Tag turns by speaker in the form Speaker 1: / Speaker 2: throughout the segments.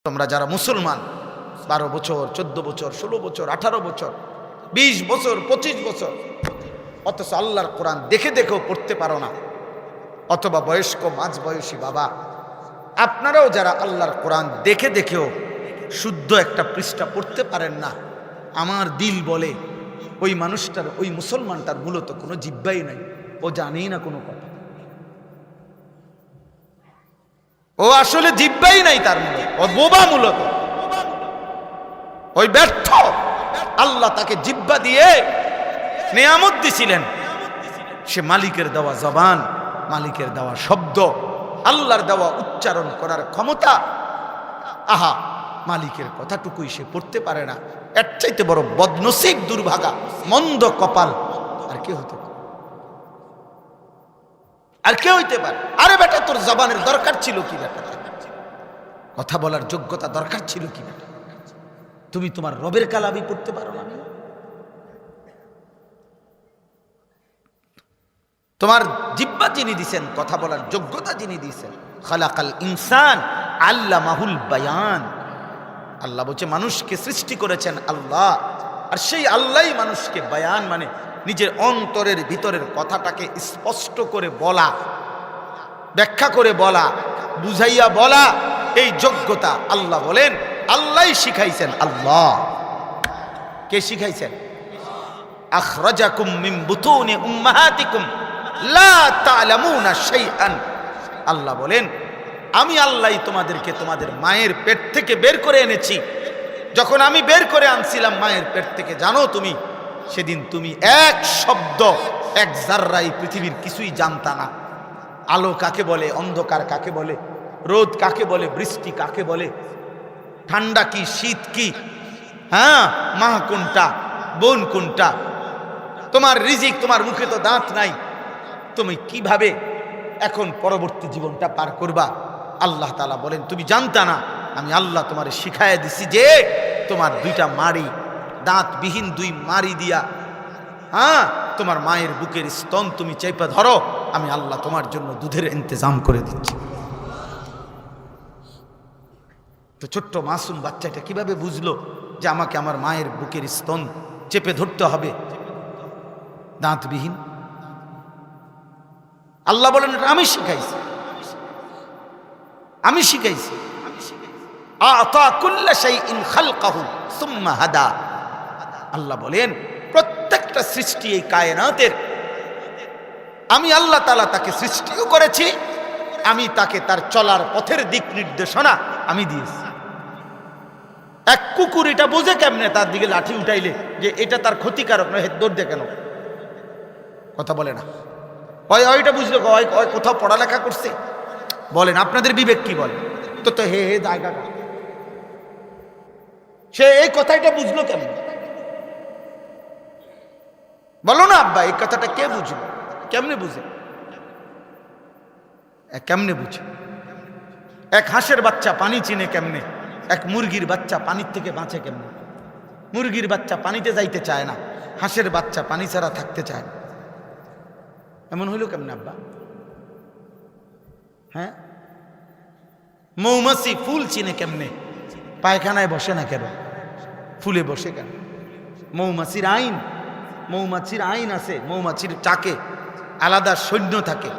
Speaker 1: তোমরা যারা মুসলমান 12 বছর 14 বছর 16 বছর 18 বছর 20 বছর 25 বছর, অথচ আল্লাহর কোরআন দেখে দেখেও পড়তে পারো না, অথবা বয়স্ক মাঝবয়সী বাবা আপনারাও যারা আল্লাহর কোরআন দেখে দেখেও শুদ্ধ একটা পৃষ্ঠা পড়তে পারেন না, আমার দিল বলে ওই মানুষটার, ওই মুসলমানটার মূলত কোনো জিহ্বাই নাই, ও জানেই না কোনো কথা, ও আসলে জিহ্বাই নাই তার মূলত, ও বোবা মূলত, ওই ব্যর্থ। আল্লাহ তাকে জিহ্বা দিয়ে নেয়ামত দিছিলেন, সে মালিকের দেওয়া জবান, মালিকের দেওয়া শব্দ, আল্লাহর দেওয়া উচ্চারণ করার ক্ষমতা, আহা মালিকের কথাটুকুই সে পড়তে পারে না। এর চাইতে বড় বদনসিব, দুর্ভাগা, মন্দ কপাল আর কে হতে পারে? আর কে হইতে পারে? আরে বেটা, তোর জবানের দরকার ছিল কি বেটা? কথা বলার যোগ্যতা দরকার ছিল কি বেটা? তুমি তোমার রবের কালামই পড়তে পারো না? তোমার জিহ্বা যিনি দিছেন, কথা বলার যোগ্যতা যিনি দিছেন, খালাকাল ইনসান আল্লামাহুল বায়ান। আল্লাহ বলছে মানুষকে সৃষ্টি করেছেন আল্লাহ, আর সেই আল্লাহই মানুষকে বায়ান মানে নিজের অন্তরের ভিতরের কথাটাকে স্পষ্ট করে বলা, ব্যাখ্যা করে বলা, বুঝাইয়া বলা, এই যোগ্যতা আল্লাহ বলেন আল্লাহই শিখাইছেন। আল্লাহ কে শিখাইছেন? আখরাজাকুম মিন বুতুনি উম্মাহাতিকুম লা তা'লামুনা শাইআন। আল্লাহ বলেন আমি আল্লাহই তোমাদেরকে তোমাদের মায়ের পেট থেকে বের করে এনেছি। যখন আমি বের করে আনছিলাম মায়ের পেট থেকে, জানো তুমি সেদিন তুমি এক শব্দ, এক জাররা এই পৃথিবীর কিছুই জানতা না। আলো কাকে বলে, অন্ধকার কাকে বলে, রোদ কাকে বলে, বৃষ্টি কাকে বলে, ঠান্ডা কি, শীত কি, হ্যাঁ মা কোনটা, বোন কোনটা, তোমার রিজিক, তোমার মুখে তো দাঁত নাই, তুমি কিভাবে এখন পরবর্তী জীবনটা পার করবা? আল্লাহ তাআলা বলেন তুমি জানতা না, আমি আল্লাহ তোমার শিখাইয়া দিছি যে তোমার দুইটা মাড়ি, দাঁতবিহীন দুই মাড়ি দিয়া, হ্যাঁ তোমার মায়ের বুকের স্তন তুমি চেপে ধরো, আমি আল্লাহ তোমার জন্য দুধের ইন্তজাম করে দিচ্ছি। তো ছোট্ট মাসুম বাচ্চাটা কিভাবে বুঝলো যে আমাকে আমার মায়ের বুকের স্তন চেপে ধরতে হবে দাঁতবিহীন? আল্লাহ বলেন আমি শিখাইছি, আমি শিখাইছি। আতা কুল্লা শাইইন খালকাহু সুম্মা হাদা। আল্লাহ বলেন প্রত্যেকটা সৃষ্টি এই কায়নাতের আমি আল্লাহ তাআলা তাকে সৃষ্টিও করেছি, আমি তাকে তার চলার পথের দিক নির্দেশনা আমি দিয়েছি। এক কুকুর এটা বোঝে কেমনে তার দিকে লাঠি উঠাইলে যে এটা তার ক্ষতিকারক নয়, দৌড় কেন? কথা বলে না। ওইটা বুঝলো কোথাও পড়ালেখা করছে? বলেন আপনাদের বিবেক কি বলে? তো তো হে হে জায়গা, সে এই কথাটা বুঝলো কেমন? বলো না আব্বা, এই কথাটা কে বুঝলো? কেমনে বুঝে? কেমনে বুঝে? এক হাঁসের বাচ্চা পানি চিনে কেমনে? এক মুরগির বাচ্চা পানির থেকে বাঁচে কেমনে? মুরগির বাচ্চা পানিতে যাইতে চায় না, হাঁসের বাচ্চা পানি ছাড়া থাকতে চায় না। এমন হইল কেমনে আব্বা? হ্যাঁ, মৌমাছি ফুল চিনে কেমনে? পায়খানায় বসে না কেন, ফুলে বসে কেন? মৌমাছির আইন, মৌমাছির আইন আছে, মৌমাছির চাকে আলাদা সৈন্য থাকে,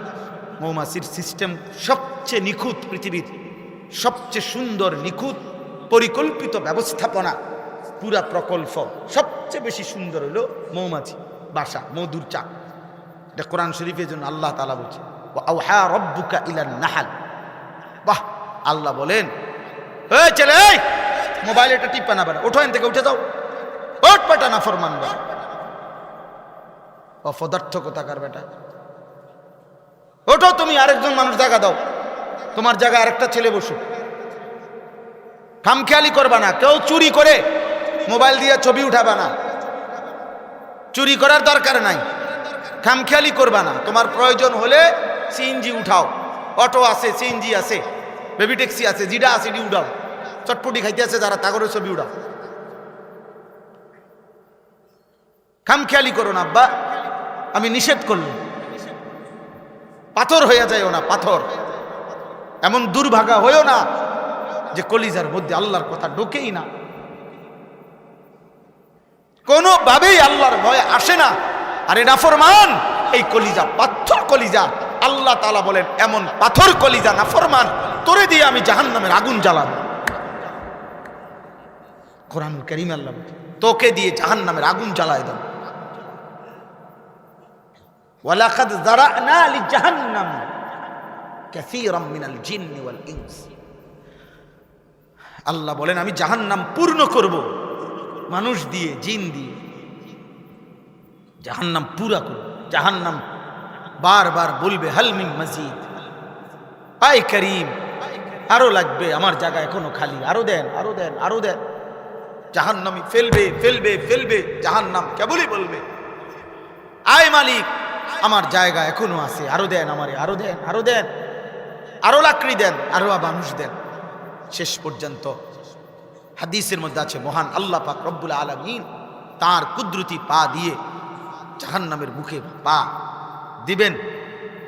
Speaker 1: মৌমাছির সিস্টেম সবচেয়ে নিখুঁত, পৃথিবীর সবচেয়ে সুন্দর নিখুঁত পরিকল্পিত ব্যবস্থাপনা, পুরা প্রকল্প সবচেয়ে বেশি সুন্দর হলো মৌমাছি বাসা, মধুর চাক। এটা কোরআন শরীফের জন্য আল্লাহ তাআলা বলছে ওয়া রাব্বুকা ইলান নাহাল। বাহ, আল্লাহ বলেন এই ছেলে, এই মোবাইল এটা টিপা না বেটা, ওঠো এখান থেকে, উঠে যাও, ওঠ বেটা, না ফরমান বেটা, অপদার্থ কোথাকার বেটা, ওঠো তুমি, আরেকজন মানুষ জায়গা দাও, তোমার জায়গায় আরেকটা ছেলে বসো। খামখেয়ালি করবা না, কেউ চুরি করে মোবাইল দিয়ে ছবি উঠাবা না, চুরি করার দরকার নাই। খামখেয়ালি করবা না, তোমার প্রয়োজন হলে সিএনজি উঠাও, অটো আছে, সিএনজি আছে, বেবি ট্যাক্সি আছে, জিডা আছে, ডি উঠাও, চটপটি খাইতে আছে যারা তাগরের ছবি উঠাও। খামখেয়ালি করো না আব্বা, আমি নিষেধ করলাম। পাথর হইয়া যাইও না, পাথর, এমন দুর্ভাগা হইও না যে কলিজার মধ্যে আল্লাহর কথা ঢোকেই না, কোনোভাবেই আল্লাহর ভয় আসে না। আরে নাফরমান, এই কলিজা পাথর কলিজা। আল্লাহ তাআলা বলেন এমন পাথর কলিজা নাফরমান, তোরে দিয়ে আমি জাহান্নামের আগুন জ্বালাবো। কোরআনুল কারীম আল্লাহ বলেন তোকে দিয়ে জাহান্নামের আগুন জ্বালায় দেব। ওয়ালাকাদ যারানা লিজাহান্নাম কাসীরাম মিনাল জিন্নি ওয়াল ইনস। আল্লাহ বলেন আমি জাহান্নাম পূর্ণ করব মানুষ দিয়ে, জিন দিয়ে। জাহান্নাম পুরা করব। জাহান্নাম বারবার বলবে হাল মিন মাজিদ, আয় করিম আরো লাগবে, আমার জায়গা এখনো খালি, আরো দেন, আরো দেন, আরো দেন। জাহান্নামী ফেলবে ফেলবে ফেলবে, জাহান্নাম কেবলই বলবে আয় মালিক আমার জায়গা এখনো আছে, আরো দেন আমারে, আরো দেন, আরো দেন, আরো লাকড়ি দেন, আরো মানুষ দেন। শেষ পর্যন্ত হাদিসের মধ্যে আছে মহান আল্লাহ পাক রব্বুল আলামিন তার কুদরতি পা দিয়ে জাহান্নামের মুখে পা দিবেন,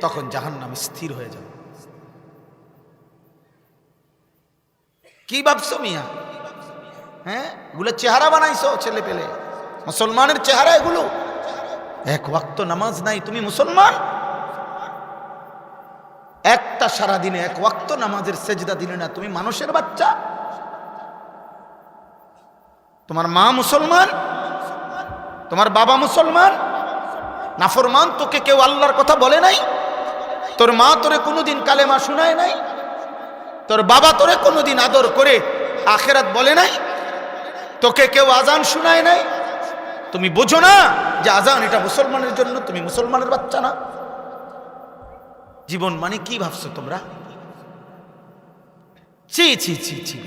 Speaker 1: তখন জাহান্নাম স্থির হয়ে যাবে। কি ভাবছো মিয়া? হ্যাঁ, এগুলো চেহারা বানাইছো ছেলে পেলে, মুসলমানের চেহারা এগুলো। এক ওয়াক্ত নামাজ নাই, তুমি মুসলমান? একটা সারাদিনে এক ওয়াক্ত নামাজের সেজদা দিলে না, তুমি মানুষের বাচ্চা? তোমার মা মুসলমান, তোমার বাবা মুসলমান, নাফরমান তোকে কেউ আল্লাহর কথা বলে নাই? তোর মা তোরে কোনোদিন কালেমা শুনায় নাই? তোর বাবা তোরে কোনোদিন আদর করে আখেরাত বলে নাই? তোকে কেউ আজান শুনায় নাই? তুমি বোঝো না যে আজান এটা মুসলমানের জন্য? তুমি মুসলমানের বাচ্চা না? জীবন মানে কি ভাবছো তোমরা? ছি ছি ছি ছি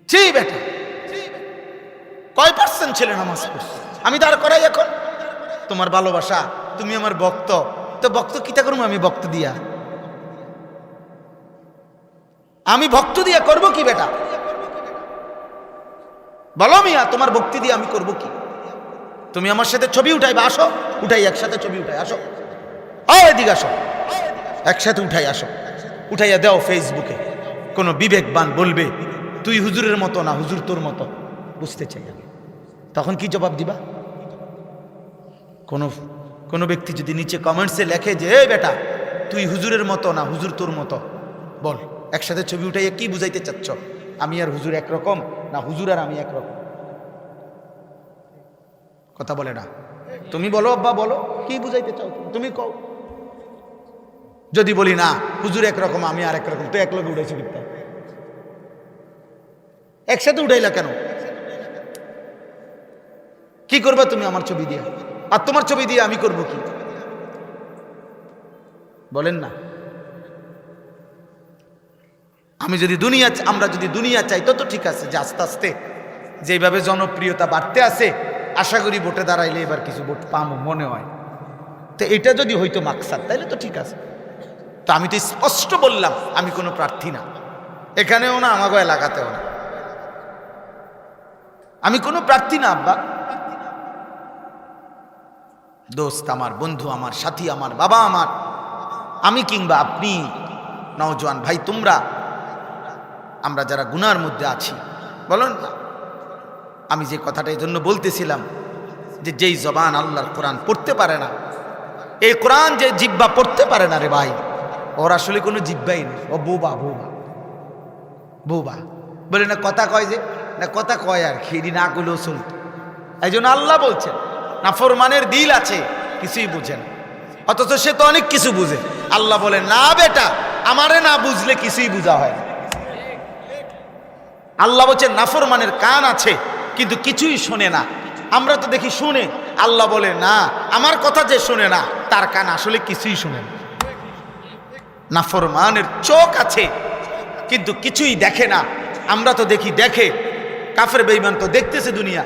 Speaker 1: ছি বেটা, কয় পার্সেন্ট ছেলে নামাজ পড়ছে? আমি দাঁড় করাই এখন। তোমার ভালোবাসা, তুমি আমার ভক্ত, তো ভক্ত কিতা করবো আমি ভক্ত দিয়া? আমি ভক্ত দিয়া করবো কি বেটা? বলো মিয়া, তোমার ভক্তি দিয়ে আমি করব কি? তুমি আমার সাথে ছবি উঠাইবা, আসো, উঠাই একসাথে ছবি উঠাই, আসো, এদিকে আসো, একসাথে উঠাই, আসো, উঠাইয়া দাও ফেসবুকে। কোনো বিবেকবান বলবে তুই হুজুরের মতো না, হুজুর তোর মতো, বুঝতে চাই আমি। তখন কি জবাব দিবা? কোনো ব্যক্তি যদি নিচে কমেন্টসে লেখে যে এই বেটা তুই হুজুরের মতো না, হুজুর তোর মতো, বল একসাথে ছবি উঠাইয়া কি বুঝাইতে চাচ্ছ? আমি আর হুজুর একরকম না, হুজুর আর আমি একরকম? কথা বলে না। তুমি বলো আব্বা, বলো কি বুঝাইতে চাও তুমি কও। যদি বলি না হুজুর একরকম আমি আর একরকম, তো এক লগে উঠাইছো কিন্তু, একসাথে উঠাইলা কেন? কি করবা তুমি আমার ছবি দিয়ে? আর তোমার ছবি দিয়ে আমি করব কি? বলেন না। আমরা যদি দুনিয়া চাই তো ঠিক আছে, যে আস্তে আস্তে যেভাবে জনপ্রিয়তা বাড়তে আছে, আশা করি ভোটে দাঁড়াইলে এবার কিছু ভোট পামো মনে হয়। তো এটা যদি হইতো মাকসাদ, তাইলে তো ঠিক আছে। তো আমি তো স্পষ্ট বললাম আমি কোনো প্রার্থী না, এখানেও না, আমাকে এলাকাতেও না, আমি কোনো প্রার্থী না আব্বা। দোস্ত আমার, বন্ধু আমার, সাথী আমার, বাবা আমার, আমি কিংবা আপনি, নওজোয়ান ভাই তোমরা, আমরা যারা গুনার মধ্যে আছি, বলেন না। আমি যে কথাটা এই জন্য বলতেছিলাম যে যেই জবান আল্লাহর কোরআন পড়তে পারে না, এই কোরআন যে জিব্বা পড়তে পারে না রে ভাই, ওর আসলে কোনো জিব্বাই নেই, ও বোবা বোবা বোবা। বলে না কথা কয়, যে না কথা কয় আর খিরি না করলেও শুনত। এই জন্য আল্লাহ বলছেন নাফরমানের দিল আছে, কিছুই বুঝে না, অথচ সে তো অনেক কিছু বুঝে। আল্লাহ বলেন না বেটা, আমারে না বুঝলে কিছুই বোঝা হয় না। আল্লাহ বলছেন নাফরমানের কান আছে কিন্তু কিছুই শোনে না। আমরা তো দেখি শুনে, আল্লাহ বলে না, আমার কথা যে শোনে না তার কান আসলে কিছুই শোনে না। নাফরমানের চোখ আছে কিন্তু কিছুই দেখে না। আমরা তো দেখি, দেখে। কাফের বেঈমান তো দেখতেছে দুনিয়া,